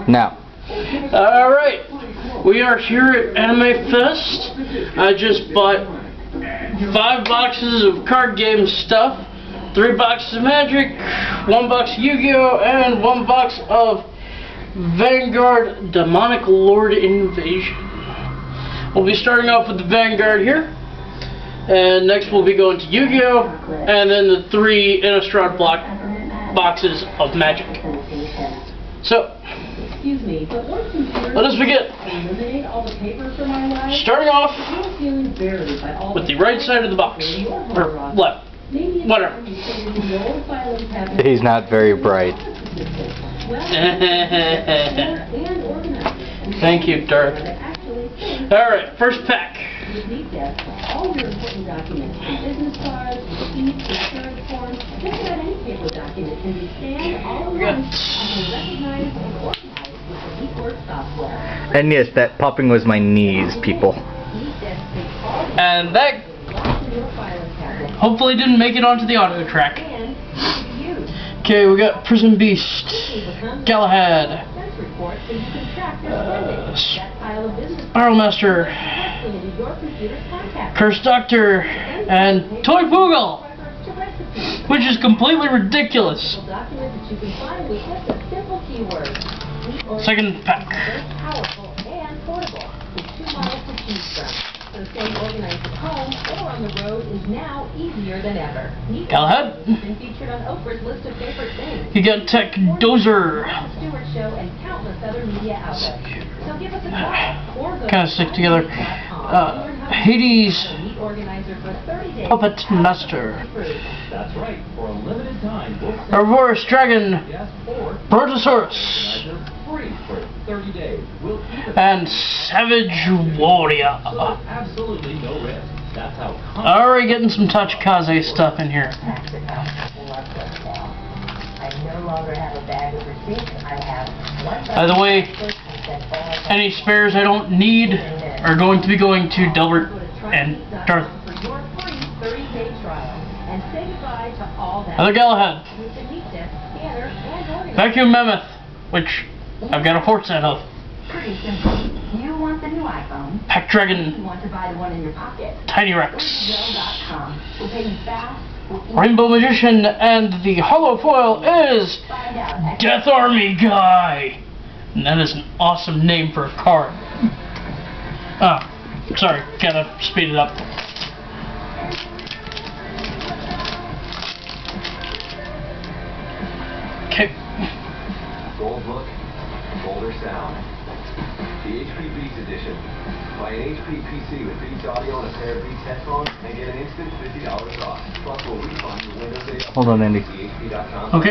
Now. Alright, we are here at Anime Fest. I just bought 5 boxes of card game stuff, 3 boxes of Magic, 1 box of Yu-Gi-Oh, and 1 box of Vanguard Demonic Lord Invasion. We'll be starting off with the Vanguard here, and next we'll be going to Yu-Gi-Oh, and then the 3 Innistrad block boxes of Magic. So, let us begin. Starting off with the right side of the box, or left, whatever. He's not very bright. Thank you, Darth. Alright, first pack. All your important documents, business cards, receipts, insurance forms, just about any paper document can be scanned all at once and recognized and organized with the eWork software. And yes, that popping was my knees, people. And that hopefully didn't make it onto the audio track. Okay, we got Prison Beast, Galahad, Spiral Master, Cursed Doctor, and Toy Poogle, which is completely ridiculous. Second pack. So staying organized at home or on the road is now easier than ever. Galahad. Been featured on Oprah's list of favorite things. You got Tech Dozer. Stewart Show and countless other media outlets. So give us a call or go Kind of stick together. Hades. Puppet Master. That's right. For a limited time, Hervorous Dragon. Brontosaurus. free for 30 days. We'll And Savage Warrior. absolutely no risk. That's how. Already getting some Tachikaze stuff in here. I no longer have a bag of receipts. I have one. By the way, any spares I don't need are going to be going to Delbert and Darth. For your free 30-day trial. And say goodbye to all that. Another Galahad. With the Neat Desk scanner and organizer. Vacuum Mammoth, which I've got a 4 set of. Pretty simple. You want the new iPhone. Pack You Dragon, want to buy the one in your pocket. Tiny Rex, yugioh.com. We'll pay you fast. Rainbow Magician, and the hollow foil is Find out. Death Army Guy. And that is an awesome name for a card. Ah, sorry, gotta speed it up. Okay. Gold look, bolder sound. The HP Beats Edition. Buy an HP PC with Beats audio and a pair of Beats headphones and get an instant $50 off. Plus, we'll refund your Windows 8. Hold on, Andy. HP.com. Okay.